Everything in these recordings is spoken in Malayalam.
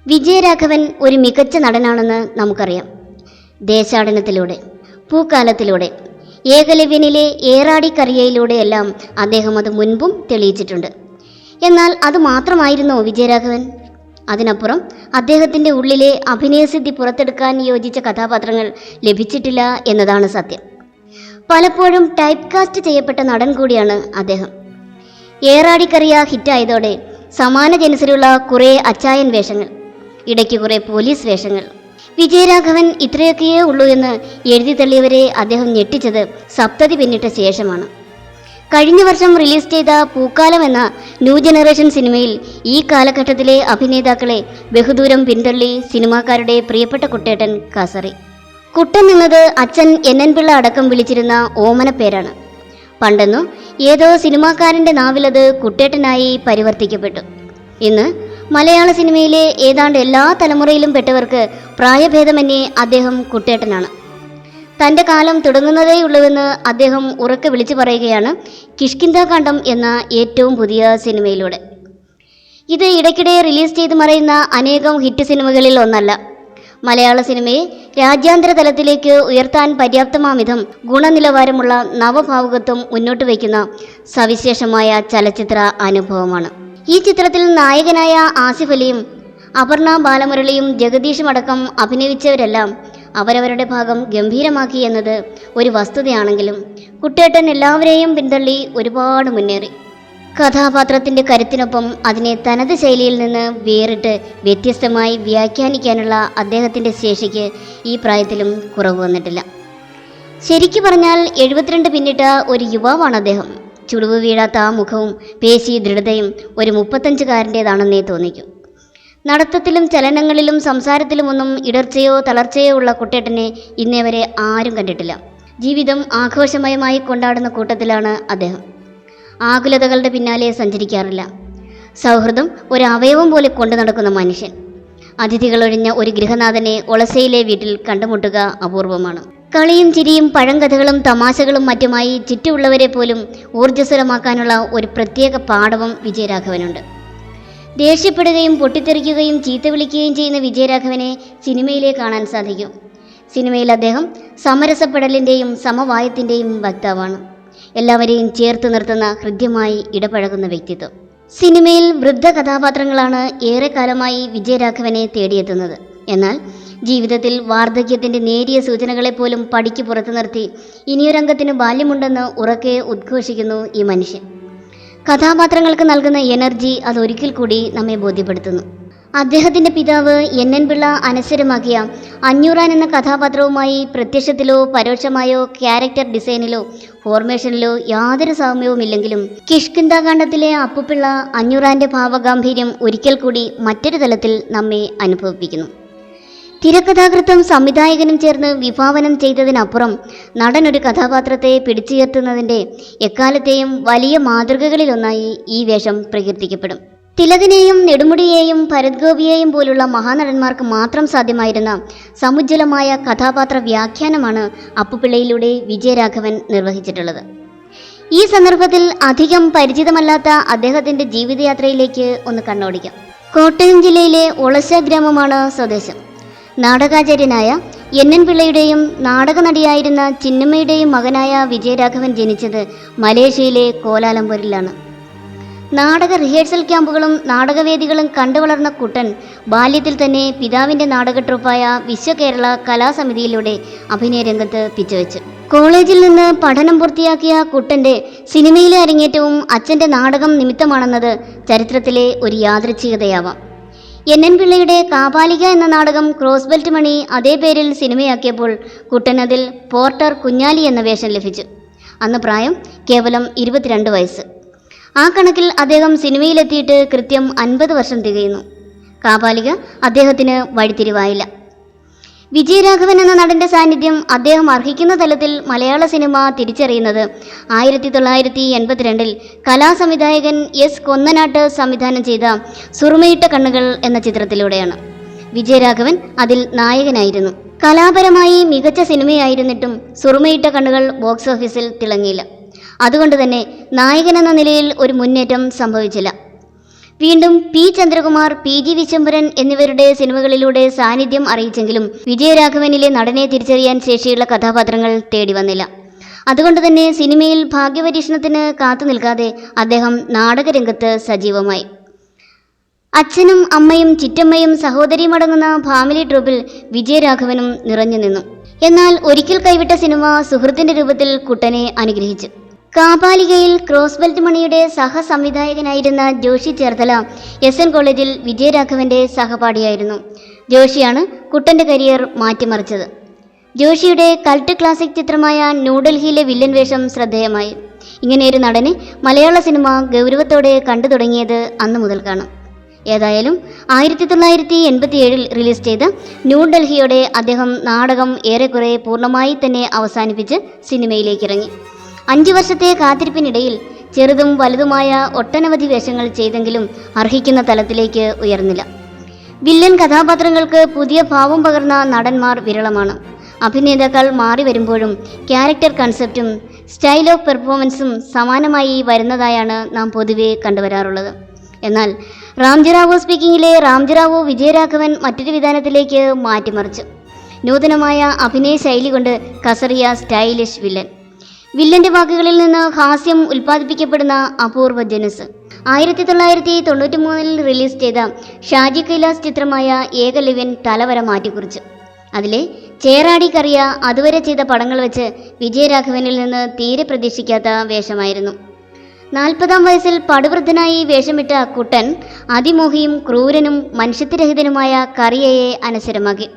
വിജയരാഘവൻ ഒരു മികച്ച നടനാണെന്ന് നമുക്കറിയാം. ദേശാടനത്തിലൂടെ, പൂക്കാലത്തിലൂടെ, ഏകലവ്യനിലെ ഏറാടിക്കറിയയിലൂടെയെല്ലാം അദ്ദേഹം അത് മുൻപും തെളിയിച്ചിട്ടുണ്ട്. എന്നാൽ അത് മാത്രമായിരുന്നോ വിജയരാഘവൻ? അതിനപ്പുറം അദ്ദേഹത്തിൻ്റെ ഉള്ളിലെ അഭിനയസിദ്ധി പുറത്തെടുക്കാൻ യോജിച്ച കഥാപാത്രങ്ങൾ ലഭിച്ചിട്ടില്ല എന്നതാണ് സത്യം. പലപ്പോഴും ടൈപ്പ് കാസ്റ്റ് ചെയ്യപ്പെട്ട നടൻ കൂടിയാണ് അദ്ദേഹം. ഏറാടിക്കറിയ ഹിറ്റായതോടെ സമാന ജനസിലുള്ള കുറേ അച്ചായൻ വേഷങ്ങൾ, ഇടയ്ക്ക് കുറേ പോലീസ് വേഷങ്ങൾ. വിജയരാഘവൻ ഇത്രയൊക്കെയേ ഉള്ളൂ എന്ന് എഴുതി തള്ളിയവരെ അദ്ദേഹം ഞെട്ടിച്ചത് സപ്തതി പിന്നിട്ട ശേഷമാണ്. കഴിഞ്ഞ വർഷം റിലീസ് ചെയ്ത പൂക്കാലം എന്ന ന്യൂ ജനറേഷൻ സിനിമയിൽ ഈ കാലഘട്ടത്തിലെ അഭിനേതാക്കളെ ബഹുദൂരം പിന്തള്ളി സിനിമാക്കാരുടെ പ്രിയപ്പെട്ട കുട്ടേട്ടൻ കാസറി. കുട്ടൻ എന്നത് അച്ഛൻ NN പിള്ള അടക്കം വിളിച്ചിരുന്ന ഓമന പേരാണ്. പണ്ടെന്നു ഏതോ സിനിമാക്കാരൻ്റെ നാവിലത് കുട്ടേട്ടനായി പരിവർത്തിക്കപ്പെട്ടു. ഇന്ന് മലയാള സിനിമയിലെ ഏതാണ്ട് എല്ലാ തലമുറയിലും പെട്ടവർക്ക് പ്രായഭേദമന്യേ അദ്ദേഹം കുട്ടേട്ടനാണ്. തൻ്റെ കാലം തുടങ്ങുന്നതേയുള്ളൂവെന്ന് അദ്ദേഹം ഉറക്കെ വിളിച്ചു പറയുകയാണ് കിഷ്കിന്ധാകാന്ഡം എന്ന ഏറ്റവും പുതിയ സിനിമയിലൂടെ. ഇത് ഇടയ്ക്കിടെ റിലീസ് ചെയ്ത് മറയുന്ന അനേകം ഹിറ്റ് സിനിമകളിൽ ഒന്നല്ല. മലയാള സിനിമയെ രാജ്യാന്തര തലത്തിലേക്ക് ഉയർത്താൻ പര്യാപ്തമാംവിധം ഗുണനിലവാരമുള്ള നവഭാവുകത്വം മുന്നോട്ട് വയ്ക്കുന്ന സവിശേഷമായ ചലച്ചിത്ര അനുഭവമാണ്. ഈ ചിത്രത്തിൽ നായകനായ ആസിഫ് അലിയും അപർണ ബാലമുരളിയും ജഗദീഷും അടക്കം അഭിനയിച്ചവരെല്ലാം അവരവരുടെ ഭാഗം ഗംഭീരമാക്കി എന്നത് ഒരു വസ്തുതയാണെങ്കിലും കുട്ടേട്ടൻ എല്ലാവരെയും പിന്തള്ളി ഒരുപാട് മുന്നേറി. കഥാപാത്രത്തിൻ്റെ കരുത്തിനൊപ്പം അതിനെ തനത് ശൈലിയിൽ നിന്ന് വേറിട്ട് വ്യത്യസ്തമായി വ്യാഖ്യാനിക്കാനുള്ള അദ്ദേഹത്തിൻ്റെ ശേഷിക്ക് ഈ പ്രായത്തിലും കുറവ് വന്നിട്ടില്ല. ശരിക്കു പറഞ്ഞാൽ 72 പിന്നിട്ട ഒരു യുവാവാണ് അദ്ദേഹം. ചുളിവ് വീഴാത്ത ആ മുഖവും പേശി ദൃഢതയും ഒരു 35കാരൻ്റേതാണെന്നേ തോന്നിക്കും. നടത്തത്തിലും ചലനങ്ങളിലും സംസാരത്തിലുമൊന്നും ഇടർച്ചയോ തളർച്ചയോ ഉള്ള കുട്ടേട്ടനെ ഇന്നേ വരെ ആരും കണ്ടിട്ടില്ല. ജീവിതം ആഘോഷമയമായി കൊണ്ടാടുന്ന കൂട്ടത്തിലാണ് അദ്ദേഹം. ആകുലതകളുടെ പിന്നാലെ സഞ്ചരിക്കാറില്ല. സൗഹൃദം ഒരു അവയവം പോലെ കൊണ്ടു നടക്കുന്ന മനുഷ്യൻ. അതിഥികളൊഴിഞ്ഞ ഒരു ഗൃഹനാഥനെ ഒളസയിലെ വീട്ടിൽ കണ്ടുമുട്ടുക അപൂർവമാണ്. കളിയും ചിരിയും പഴങ്കഥകളും തമാശകളും മറ്റുമായി ചുറ്റുമുള്ളവരെ പോലും ഊർജ്ജസ്വലമാക്കാനുള്ള ഒരു പ്രത്യേക പാടവം വിജയരാഘവനുണ്ട്. ദേഷ്യപ്പെടുകയും പൊട്ടിത്തെറിക്കുകയും ചീത്ത വിളിക്കുകയും ചെയ്യുന്ന വിജയരാഘവനെ സിനിമയിലേ കാണാൻ സാധിക്കും. സിനിമയിൽ അദ്ദേഹം സമരസപ്പെടലിൻ്റെയും സമവായത്തിൻ്റെയും വക്താവാണ്. എല്ലാവരെയും ചേർത്ത് നിർത്തുന്ന ഹൃദ്യമായി ഇടപഴകുന്ന വ്യക്തിത്വം. സിനിമയിൽ വൃദ്ധ കഥാപാത്രങ്ങളാണ് ഏറെക്കാലമായി വിജയരാഘവനെ തേടിയെത്തുന്നത്. എന്നാൽ ജീവിതത്തിൽ വാർദ്ധക്യത്തിൻ്റെ നേരിയ സൂചനകളെപ്പോലും പടിക്ക് പുറത്തു നിർത്തി ഇനിയൊരംഗത്തിന് ബാല്യമുണ്ടെന്ന് ഉറക്കെ ഉദ്ഘോഷിക്കുന്നു ഈ മനുഷ്യൻ. കഥാപാത്രങ്ങൾക്ക് നൽകുന്ന എനർജി അതൊരിക്കൽ കൂടി നമ്മെ ബോധ്യപ്പെടുത്തുന്നു. അദ്ദേഹത്തിൻ്റെ പിതാവ് NN പിള്ള അനശ്വരമാക്കിയ അഞ്ഞൂറാൻ എന്ന കഥാപാത്രവുമായി പ്രത്യക്ഷത്തിലോ പരോക്ഷമായോ ക്യാരക്ടർ ഡിസൈനിലോ ഫോർമേഷനിലോ യാതൊരു സാമ്യവുമില്ലെങ്കിലും കിഷ്കിന്ധാകാന്ഡത്തിലെ അപ്പുപിള്ള അഞ്ഞൂറാൻ്റെ ഭാവഗാംഭീര്യം ഒരിക്കൽ കൂടി മറ്റൊരു തലത്തിൽ നമ്മെ അനുഭവിപ്പിക്കുന്നു. തിരക്കഥാകൃത്തും സംവിധായകനും ചേർന്ന് വിഭാവനം ചെയ്തതിനപ്പുറം നടൻ ഒരു കഥാപാത്രത്തെ പിടിച്ചുയർത്തുന്നതിൻ്റെ എക്കാലത്തെയും വലിയ മാതൃകകളിലൊന്നായി ഈ വേഷം പ്രകീർത്തിക്കപ്പെടും. തിലകനെയും നെടുമുടിയെയും ഭരത് ഗോപിയെയും പോലുള്ള മഹാനടന്മാർക്ക് മാത്രം സാധ്യമായിരുന്ന സമുജ്വലമായ കഥാപാത്ര വ്യാഖ്യാനമാണ് അപ്പുപിള്ളയിലൂടെ വിജയരാഘവൻ നിർവഹിച്ചിട്ടുള്ളത്. ഈ സന്ദർഭത്തിൽ അധികം പരിചിതമല്ലാത്ത അദ്ദേഹത്തിൻ്റെ ജീവിതയാത്രയിലേക്ക് ഒന്ന് കണ്ണോടിക്കാം. കോട്ടയം ജില്ലയിലെ ഒളശ ഗ്രാമമാണ് സ്വദേശം. നാടകാചാര്യനായ NN പിള്ളയുടെയും നാടകനടിയായിരുന്ന ചിന്നമ്മയുടെയും മകനായ വിജയരാഘവൻ ജനിച്ചത് മലേഷ്യയിലെ കോലാലംപൂരിലാണ്. നാടക റിഹേഴ്സൽ ക്യാമ്പുകളും നാടകവേദികളും കണ്ടു വളർന്ന കുട്ടൻ ബാല്യത്തിൽ തന്നെ പിതാവിൻ്റെ നാടക ട്രൂപ്പായ വിശ്വകേരള കലാസമിതിയിലൂടെ അഭിനയരംഗത്ത് പിച്ചവെച്ചു. കോളേജിൽ നിന്ന് പഠനം പൂർത്തിയാക്കിയ കുട്ടൻ്റെ സിനിമയിലെ അരങ്ങേറ്റവും അച്ഛൻ്റെ നാടകം നിമിത്തമാണെന്നത് ചരിത്രത്തിലെ ഒരു യാദൃച്ഛികതയാവാം. NN പിള്ളയുടെ കാപാലിക എന്ന നാടകം ക്രോസ് ബെൽറ്റ് മണി അതേ പേരിൽ സിനിമയാക്കിയപ്പോൾ കുട്ടൻ അതിൽ പോർട്ടർ കുഞ്ഞാലി എന്ന വേഷം ലഭിച്ചു. അന്ന് പ്രായം കേവലം 22 വയസ്സ്. ആ കണക്കിൽ അദ്ദേഹം സിനിമയിലെത്തിയിട്ട് കൃത്യം 50 വർഷം തികയുന്നു. കാപാലിക അദ്ദേഹത്തിന് വഴിത്തിരിവായില്ല. വിജയരാഘവൻ എന്ന നടൻ്റെ സാന്നിധ്യം അദ്ദേഹം അർഹിക്കുന്ന തലത്തിൽ മലയാള സിനിമ തിരിച്ചറിയുന്നത് 1982 കലാസംവിധായകൻ S കൊന്നനാട്ട് സംവിധാനം ചെയ്ത സുറുമയിട്ട കണ്ണുകൾ എന്ന ചിത്രത്തിലൂടെയാണ്. വിജയരാഘവൻ അതിൽ നായകനായിരുന്നു. കലാപരമായി മികച്ച സിനിമയായിരുന്നിട്ടും സുറുമയിട്ട കണ്ണുകൾ ബോക്സ് ഓഫീസിൽ തിളങ്ങിയില്ല. അതുകൊണ്ട് തന്നെ നായകൻ എന്ന നിലയിൽ ഒരു മുന്നേറ്റം സംഭവിച്ചില്ല. വീണ്ടും P Chandrakumar, P G Viswambharan എന്നിവരുടെ സിനിമകളിലൂടെ സാന്നിധ്യം അറിയിച്ചെങ്കിലും വിജയരാഘവനിലെ നടനെ തിരിച്ചറിയാൻ ശേഷിയുള്ള കഥാപാത്രങ്ങൾ തേടി വന്നില്ല. അതുകൊണ്ട് തന്നെ സിനിമയിൽ ഭാഗ്യപരീക്ഷണത്തിന് കാത്തു നിൽക്കാതെ അദ്ദേഹം നാടകരംഗത്ത് സജീവമായി. അച്ഛനും അമ്മയും ചിറ്റമ്മയും സഹോദരിയും അടങ്ങുന്ന ഫാമിലി ട്രൂപ്പിൽ വിജയരാഘവനും നിറഞ്ഞു നിന്നു. എന്നാൽ ഒരിക്കൽ കൈവിട്ട സിനിമ സുഹൃത്തിന്റെ രൂപത്തിൽ കുട്ടനെ അനുഗ്രഹിച്ചു. കാപാലികയിൽ ക്രോസ് ബെൽറ്റ് മണിയുടെ സഹസംവിധായകനായിരുന്ന ജോഷി ചേർത്തല SN കോളേജിൽ വിജയരാഘവന്റെ സഹപാഠിയായിരുന്നു. ജോഷിയാണ് കുട്ടന്റെ കരിയർ മാറ്റിമറിച്ചത്. ജോഷിയുടെ കൾട്ട് ക്ലാസിക് ചിത്രമായ ന്യൂഡൽഹിയിലെ വില്ലൻ വേഷം ശ്രദ്ധേയമായി. ഇങ്ങനെയൊരു നടനെ മലയാള സിനിമ ഗൗരവത്തോടെ കണ്ടു തുടങ്ങിയത് അന്നു മുതൽക്കാണ്. ഏതായാലും 1987 റിലീസ് ചെയ്ത ന്യൂഡൽഹിയോടെ അദ്ദേഹം നാടകം ഏറെക്കുറെ പൂർണ്ണമായി തന്നെ അവസാനിപ്പിച്ച് സിനിമയിലേക്കിറങ്ങി. 5 വർഷത്തെ കാത്തിരിപ്പിനിടയിൽ ചെറുതും വലുതുമായ ഒട്ടനവധി വേഷങ്ങൾ ചെയ്തെങ്കിലും അർഹിക്കുന്ന തലത്തിലേക്ക് ഉയർന്നില്ല. വില്ലൻ കഥാപാത്രങ്ങൾക്ക് പുതിയ ഭാവം പകർന്ന നടന്മാർ വിരളമാണ്. അഭിനേതാക്കൾ മാറി വരുമ്പോഴും ക്യാരക്ടർ കൺസെപ്റ്റും സ്റ്റൈൽ ഓഫ് പെർഫോമൻസും സമാനമായി വരുന്നതായാണ് നാം പൊതുവെ കണ്ടുവരാറുള്ളത്. എന്നാൽ റാംജിറാവു സ്പീക്കിങ്ങിലെ റാംജിറാവു വിജയരാഘവൻ മറ്റൊരു വിധാനത്തിലേക്ക് മാറ്റിമറിച്ചു. നൂതനമായ അഭിനയ ശൈലി കൊണ്ട് കസറിയ സ്റ്റൈലിഷ് വില്ലൻ. വില്ലന്റെ വാക്കുകളിൽ നിന്ന് ഹാസ്യം ഉൽപ്പാദിപ്പിക്കപ്പെടുന്ന അപൂർവ ജനുസ്. 1993 റിലീസ് ചെയ്ത ഷാജി കൈലാസ് ചിത്രമായ ഏകലവ്യൻ തലവര മാറ്റിക്കുറിച്ചു. അതിലെ ചേറാടി കറിയ അതുവരെ ചെയ്ത പടങ്ങൾ വെച്ച് വിജയരാഘവനിൽ നിന്ന് തീരെ പ്രതീക്ഷിക്കാത്ത വേഷമായിരുന്നു. 40-ാം വയസ്സിൽ പടുവൃദ്ധനായി വേഷമിട്ട കുട്ടൻ അതിമോഹിയും ക്രൂരനും മനുഷ്യത്വരഹിതനുമായ കറിയയെ അനശ്വരമാക്കി.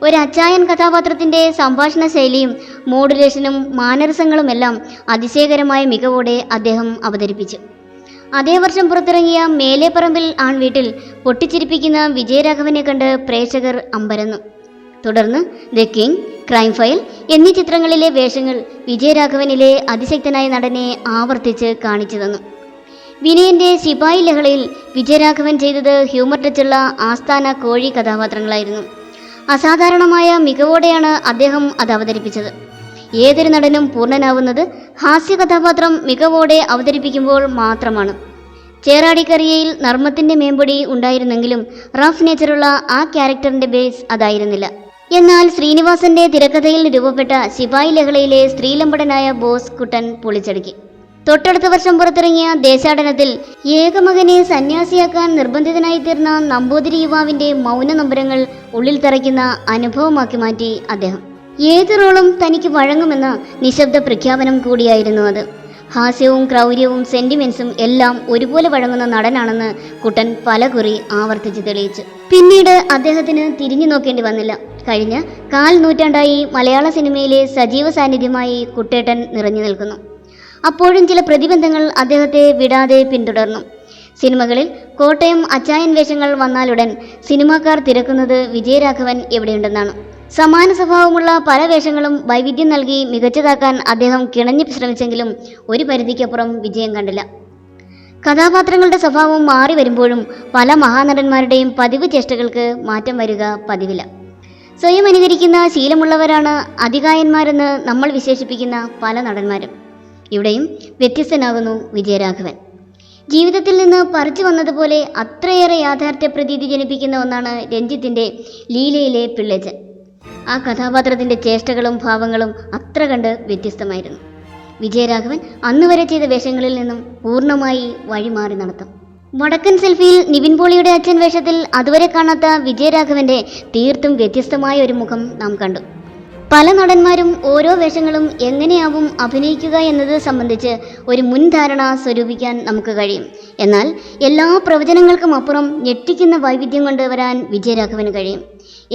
ഒരു അച്ചായൻ കഥാപാത്രത്തിൻ്റെ സംഭാഷണ ശൈലിയും മോഡുലേഷനും മാനറിസങ്ങളുമെല്ലാം അതിശയകരമായ മികവോടെ അദ്ദേഹം അവതരിപ്പിച്ചു. അതേ വർഷം പുറത്തിറങ്ങിയ മേലേപ്പറമ്പിൽ ആൺവീട്ടിൽ പൊട്ടിച്ചിരിപ്പിക്കുന്ന വിജയരാഘവനെ കണ്ട് പ്രേക്ഷകർ അമ്പരന്നു. തുടർന്ന് ദ കിങ്, ക്രൈം ഫയൽ എന്നീ ചിത്രങ്ങളിലെ വേഷങ്ങൾ വിജയരാഘവനിലെ അതിശക്തനായ നടനെ ആവർത്തിച്ച് കാണിച്ചു തന്നു. വിനയൻ്റെ ശിപായി ലഹളയിൽ വിജയരാഘവൻ ചെയ്തത് ഹ്യൂമർ ടച്ചുള്ള ആസ്ഥാന കോഴി കഥാപാത്രങ്ങളായിരുന്നു. അസാധാരണമായ മികവോടെയാണ് അദ്ദേഹം അത് അവതരിപ്പിച്ചത്. ഏതൊരു നടനും പൂർണ്ണനാവുന്നത് ഹാസ്യ കഥാപാത്രം മികവോടെ അവതരിപ്പിക്കുമ്പോൾ മാത്രമാണ്. ചേറാടിക്കറിയയിൽ നർമ്മത്തിൻ്റെ മേമ്പൊടി ഉണ്ടായിരുന്നെങ്കിലും റഫ് നേച്ചറുള്ള ആ ക്യാരക്ടറിൻ്റെ ബേസ് അതായിരുന്നില്ല. എന്നാൽ ശ്രീനിവാസന്റെ തിരക്കഥയിൽ രൂപപ്പെട്ട ശിപായി ലഹളയിലെ സ്ത്രീലമ്പടനായ ബോസ് കുട്ടൻ പൊളിച്ചടുക്കി. തൊട്ടടുത്ത വർഷം പുറത്തിറങ്ങിയ ദേശാടനത്തിൽ ഏകമകനെ സന്യാസിയാക്കാൻ നിർബന്ധിതനായി തീർന്ന നമ്പൂതിരി യുവാവിന്റെ മൗന നൊമ്പരങ്ങൾ ഉള്ളിൽ തറയ്ക്കുന്ന അനുഭവമാക്കി മാറ്റി അദ്ദേഹം. ഏത് റോളും തനിക്ക് വഴങ്ങുമെന്ന നിശബ്ദ പ്രഖ്യാപനം കൂടിയായിരുന്നു അത്. ഹാസ്യവും ക്രൗര്യവും സെന്റിമെന്റ്സും എല്ലാം ഒരുപോലെ വഴങ്ങുന്ന നടനാണെന്ന് കുട്ടൻ പലകുറി ആവർത്തിച്ച് തെളിയിച്ചു. പിന്നീട് അദ്ദേഹത്തിന് തിരിഞ്ഞു നോക്കേണ്ടി വന്നില്ല. കഴിഞ്ഞ 4 നൂറ്റാണ്ടായി മലയാള സിനിമയിലെ സജീവ സാന്നിധ്യമായി കുട്ടേട്ടൻ നിറഞ്ഞു നിൽക്കുന്നു. അപ്പോഴും ചില പ്രതിബന്ധങ്ങൾ അദ്ദേഹത്തെ വിടാതെ പിന്തുടർന്നു. സിനിമകളിൽ കോട്ടയം അച്ചായൻ വേഷങ്ങൾ വന്നാലുടൻ സിനിമാക്കാർ തിരക്കുന്നത് വിജയരാഘവൻ എവിടെയുണ്ടെന്നാണ്. സമാന സ്വഭാവമുള്ള പല വേഷങ്ങളും വൈവിധ്യം നൽകി മികച്ചതാക്കാൻ അദ്ദേഹം കിണഞ്ഞു ശ്രമിച്ചെങ്കിലും ഒരു പരിധിക്കപ്പുറം വിജയം കണ്ടില്ല. കഥാപാത്രങ്ങളുടെ സ്വഭാവം മാറി വരുമ്പോഴും പല മഹാനടന്മാരുടെയും പതിവ് ചേഷ്ടകൾക്ക് മാറ്റം വരിക പതിവില്ല. സ്വയം അനുകരിക്കുന്ന ശീലമുള്ളവരാണ് അതികായന്മാരെന്ന് നമ്മൾ വിശേഷിപ്പിക്കുന്ന പല നടന്മാരും. ഇവിടെയും വ്യത്യസ്തനാകുന്നു വിജയരാഘവൻ. ജീവിതത്തിൽ നിന്ന് പറിച്ചു വന്നതുപോലെ അത്രയേറെ യാഥാർത്ഥ്യ പ്രതീതി ജനിപ്പിക്കുന്ന ഒന്നാണ് രഞ്ജിത്തിൻ്റെ ലീലയിലെ പിള്ളേച്ചൻ. ആ കഥാപാത്രത്തിൻ്റെ ചേഷ്ടകളും ഭാവങ്ങളും അത്ര കണ്ട് വ്യത്യസ്തമായിരുന്നു. വിജയരാഘവൻ അന്നുവരെ ചെയ്ത വേഷങ്ങളിൽ നിന്നും പൂർണ്ണമായി വഴിമാറി നടത്തും. വടക്കൻ സെൽഫിയിൽ നിവിൻ പോളിയുടെ അച്ഛൻ വേഷത്തിൽ അതുവരെ കാണാത്ത വിജയരാഘവൻ്റെ തീർത്തും വ്യത്യസ്തമായ ഒരു മുഖം നാം കണ്ടു. പല നടന്മാരും ഓരോ വേഷങ്ങളും എങ്ങനെയാവും അഭിനയിക്കുക എന്നത് സംബന്ധിച്ച് ഒരു മുൻധാരണ സ്വരൂപിക്കാൻ നമുക്ക് കഴിയും. എന്നാൽ എല്ലാ പ്രവചനങ്ങൾക്കും അപ്പുറം ഞെട്ടിക്കുന്ന വൈവിധ്യം കൊണ്ടുവരാൻ വിജയരാഘവന് കഴിയും.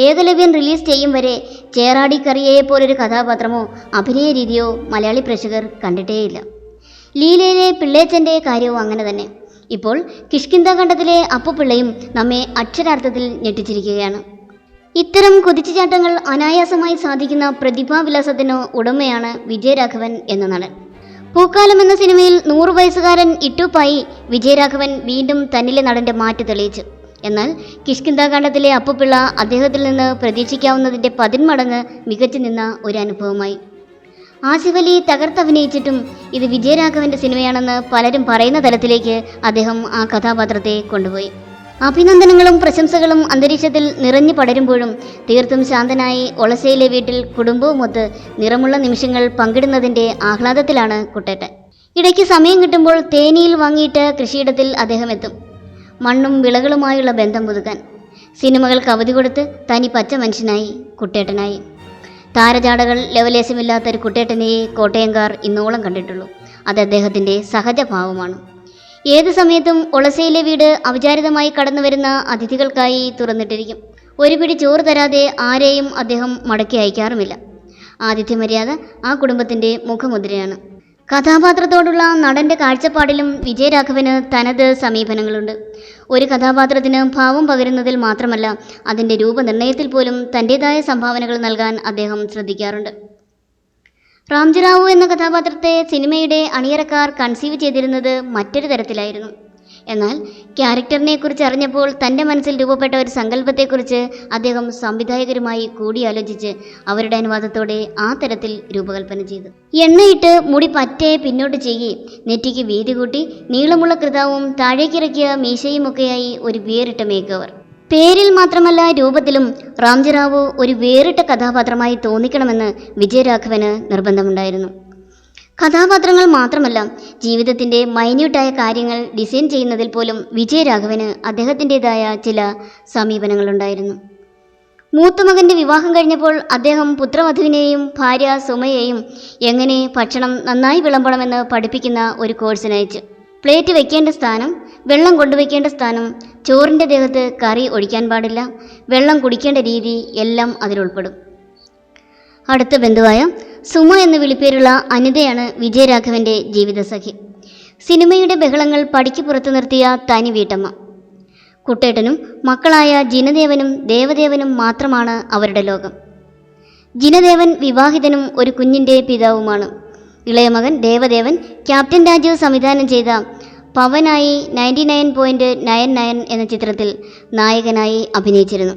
ഏകലവ്യൻ റിലീസ് ചെയ്യും വരെ ചേറാടി കറിയയെ പോലൊരു കഥാപാത്രമോ അഭിനയ രീതിയോ മലയാളി പ്രേക്ഷകർ കണ്ടിട്ടേയില്ല. ലീലയിലെ പിള്ളേച്ചൻ്റെ കാര്യവും അങ്ങനെ തന്നെ. ഇപ്പോൾ കിഷ്കിന്ധാഖണ്ഡത്തിലെ അപ്പുപിള്ളയും നമ്മെ അക്ഷരാർത്ഥത്തിൽ ഞെട്ടിച്ചിരിക്കുകയാണ്. ഇത്തരം കുതിച്ചുചാട്ടങ്ങൾ അനായാസമായി സാധിക്കുന്ന പ്രതിഭാവിലാസത്തിന് ഉടമയാണ് വിജയരാഘവൻ എന്ന നടൻ. പൂക്കാലം എന്ന സിനിമയിൽ 100 വയസ്സുകാരൻ ഇട്ടുപ്പായി വിജയരാഘവൻ വീണ്ടും തന്നിലെ നടൻ്റെ മാറ്റ് തെളിയിച്ചു. എന്നാൽ കിഷ്കിന്ധാഖണ്ഡത്തിലെ അപ്പുപിള്ള അദ്ദേഹത്തിൽ നിന്ന് പ്രതീക്ഷിക്കാവുന്നതിൻ്റെ 10 മടങ്ങ് മികച്ചു നിന്ന ഒരു അനുഭവമായി. ആസിഫ് അലി തകർത്തഭിനയിച്ചിട്ടും ഇത് വിജയരാഘവന്റെ സിനിമയാണെന്ന് പലരും പറയുന്ന തലത്തിലേക്ക് അദ്ദേഹം ആ കഥാപാത്രത്തെ കൊണ്ടുപോയി. അഭിനന്ദനങ്ങളും പ്രശംസകളും അന്തരീക്ഷത്തിൽ നിറഞ്ഞു പടരുമ്പോഴും തീർത്തും ശാന്തനായി ഒളസയിലെ വീട്ടിൽ കുടുംബവുമൊത്ത് നിറമുള്ള നിമിഷങ്ങൾ പങ്കിടുന്നതിൻ്റെ ആഹ്ലാദത്തിലാണ് കുട്ടേട്ടൻ. ഇടയ്ക്ക് സമയം കിട്ടുമ്പോൾ തേനിയിൽ വാങ്ങിയിട്ട് കൃഷിയിടത്തിൽ അദ്ദേഹം എത്തും, മണ്ണും വിളകളുമായുള്ള ബന്ധം പുതുക്കാൻ. സിനിമകൾക്ക് അവധി കൊടുത്ത് തനി പച്ച മനുഷ്യനായി കുട്ടേട്ടനായി. താരജാടകൾ ലവലേശമില്ലാത്തൊരു കുട്ടേട്ടനെയെ കോട്ടയംകാർ ഇന്നോളം കണ്ടിട്ടുള്ളൂ. അത് അദ്ദേഹത്തിൻ്റെ സഹജഭാവമാണ്. ഏത് സമയത്തും ഒളസയിലെ വീട് അവിചാരിതമായി കടന്നു വരുന്ന അതിഥികൾക്കായി തുറന്നിട്ടിരിക്കും. ഒരു പിടി ചോറ് തരാതെ ആരെയും അദ്ദേഹം മടക്കി അയക്കാറുമില്ല. ആതിഥ്യമര്യാദ ആ കുടുംബത്തിൻ്റെ മുഖമുദ്രയാണ്. കഥാപാത്രത്തോടുള്ള നടൻ്റെ കാഴ്ചപ്പാടിലും വിജയരാഘവന് തനത് സമീപനങ്ങളുണ്ട്. ഒരു കഥാപാത്രത്തിന് ഭാവം പകരുന്നതിൽ മാത്രമല്ല, അതിൻ്റെ രൂപനിർണയത്തിൽ പോലും തൻ്റേതായ സംഭാവനകൾ നൽകാൻ അദ്ദേഹം ശ്രദ്ധിക്കാറുണ്ട്. റാംജിറാവു എന്ന കഥാപാത്രത്തെ സിനിമയുടെ അണിയറക്കാർ കൺസീവ് ചെയ്തിരുന്നത് മറ്റൊരു തരത്തിലായിരുന്നു. എന്നാൽ ക്യാരക്ടറിനെക്കുറിച്ച് അറിഞ്ഞപ്പോൾ തൻ്റെ മനസ്സിൽ രൂപപ്പെട്ട ഒരു സങ്കല്പത്തെക്കുറിച്ച് അദ്ദേഹം സംവിധായകരുമായി കൂടിയാലോചിച്ച് അവരുടെ അനുവാദത്തോടെ ആ തരത്തിൽ രൂപകൽപ്പന ചെയ്തു. എണ്ണയിട്ട് മുടി പറ്റേ പിന്നോട്ട് ചെയ്യി, നെറ്റിക്ക് വീതി കൂട്ടി നീളമുള്ള കൃതാവും താഴേക്കിറക്കിയ മീശയുമൊക്കെയായി ഒരു വേറിട്ട മേക്ക് ഓവർ. പേരിൽ മാത്രമല്ല രൂപത്തിലും റാംജിറാവു ഒരു വേറിട്ട കഥാപാത്രമായി തോന്നിക്കണമെന്ന് വിജയരാഘവന് നിർബന്ധമുണ്ടായിരുന്നു. കഥാപാത്രങ്ങൾ മാത്രമല്ല, ജീവിതത്തിൻ്റെ മൈന്യൂട്ടായ കാര്യങ്ങൾ ഡിസൈൻ ചെയ്യുന്നതിൽ പോലും വിജയരാഘവന് അദ്ദേഹത്തിൻ്റെതായ ചില സമീപനങ്ങളുണ്ടായിരുന്നു. മൂത്തമകൻ്റെ വിവാഹം കഴിഞ്ഞപ്പോൾ അദ്ദേഹം പുത്രവധുവിനെയും ഭാര്യ സുമയെയും എങ്ങനെ ഭക്ഷണം നന്നായി വിളമ്പണമെന്ന് പഠിപ്പിക്കുന്ന ഒരു കോഴ്സിനയച്ചു. പ്ലേറ്റ് വയ്ക്കേണ്ട സ്ഥാനം, വെള്ളം കൊണ്ടുവയ്ക്കേണ്ട സ്ഥാനം, ചോറിൻ്റെ ദേഹത്ത് കറി ഒഴിക്കാൻ പാടില്ല, വെള്ളം കുടിക്കേണ്ട രീതി എല്ലാം അതിലുൾപ്പെടും. അടുത്ത ബന്ധുവായ സുമ എന്ന് വിളിപ്പേരുള്ള അനിതയാണ് വിജയരാഘവൻ്റെ ജീവിതസഖി. സിനിമയുടെ ബഹളങ്ങൾ പടിക്ക് പുറത്തു നിർത്തിയ തനി വീട്ടമ്മ. കുട്ടേട്ടനും മക്കളായ ജിനദേവനും ദേവദേവനും മാത്രമാണ് അവരുടെ ലോകം. ജിനദേവൻ വിവാഹിതനും ഒരു കുഞ്ഞിൻ്റെ പിതാവുമാണ്. ഇളയമകൻ ദേവദേവൻ ക്യാപ്റ്റൻ രാജീവ് സംവിധാനം ചെയ്ത പവനായി 99.99 എന്ന ചിത്രത്തിൽ നായകനായി അഭിനയിച്ചിരുന്നു.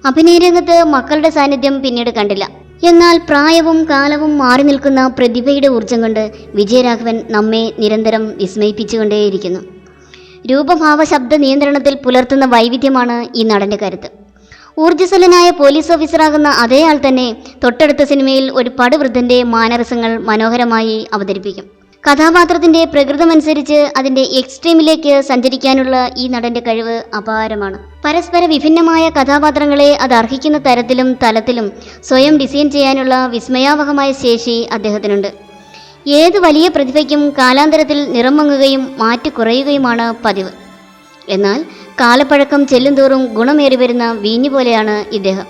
അഭിനയരംഗത്ത് മക്കളുടെ സാന്നിധ്യം പിന്നീട് കണ്ടില്ല. എന്നാൽ പ്രായവും കാലവും മാറി നിൽക്കുന്ന പ്രതിഭയുടെ ഊർജം കൊണ്ട് വിജയരാഘവൻ നമ്മെ നിരന്തരം വിസ്മയിപ്പിച്ചുകൊണ്ടേയിരിക്കുന്നു. രൂപഭാവ ശബ്ദ നിയന്ത്രണത്തിൽ പുലർത്തുന്ന വൈവിധ്യമാണ് ഈ നടൻ്റെ കരുത്ത്. ഊർജ്ജസ്വലനായ പോലീസ് ഓഫീസറാകുന്ന അതേ ആൾ തന്നെ തൊട്ടടുത്ത സിനിമയിൽ ഒരു പടുവൃദ്ധൻ്റെ മാനറിസങ്ങൾ മനോഹരമായി അവതരിപ്പിക്കും. കഥാപാത്രത്തിൻ്റെ പ്രകൃതമനുസരിച്ച് അതിൻ്റെ എക്സ്ട്രീമിലേക്ക് സഞ്ചരിക്കാനുള്ള ഈ നടൻ്റെ കഴിവ് അപാരമാണ്. പരസ്പര വിഭിന്നമായ കഥാപാത്രങ്ങളെ അത് അർഹിക്കുന്ന തരത്തിലും തലത്തിലും സ്വയം ഡിസൈൻ ചെയ്യാനുള്ള വിസ്മയാവഹമായ ശേഷി അദ്ദേഹത്തിനുണ്ട്. ഏത് വലിയ പ്രതിഭയ്ക്കും കാലാന്തരത്തിൽ നിറം മങ്ങുകയും മാറ്റി കുറയുകയുമാണ് പതിവ്. എന്നാൽ കാലപ്പഴക്കം ചെല്ലുംതോറും ഗുണമേറി വരുന്ന വീഞ്ഞു പോലെയാണ് ഇദ്ദേഹം.